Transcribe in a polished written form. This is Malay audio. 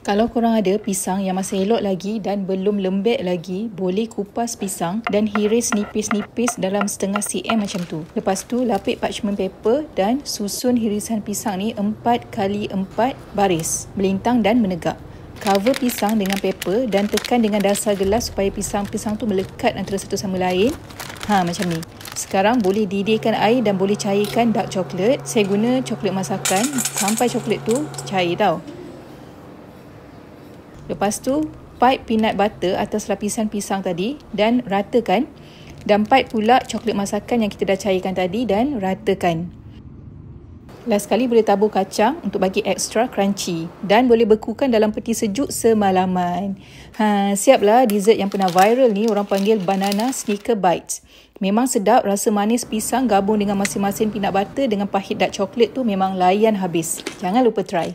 Kalau korang ada pisang yang masih elok lagi dan belum lembek lagi, boleh kupas pisang dan hiris nipis-nipis dalam 0.5 cm macam tu. Lepas tu lapik parchment paper dan susun hirisan pisang ni 4x4 baris, melintang dan menegak. Cover pisang dengan paper dan tekan dengan dasar gelas supaya pisang-pisang tu melekat antara satu sama lain. Macam ni. Sekarang boleh didihkan air dan boleh cairkan dark chocolate. Saya guna coklat masakan sampai coklat tu cair tau. Lepas tu, pipe peanut butter atas lapisan pisang tadi dan ratakan. Dan pipe pula coklat masakan yang kita dah cairkan tadi dan ratakan. Last sekali boleh tabur kacang untuk bagi extra crunchy. Dan boleh bekukan dalam peti sejuk semalaman. Siaplah dessert yang pernah viral ni, orang panggil banana sneaker bites. Memang sedap, rasa manis pisang gabung dengan masing-masing peanut butter dengan pahit dark chocolate tu memang layan habis. Jangan lupa try.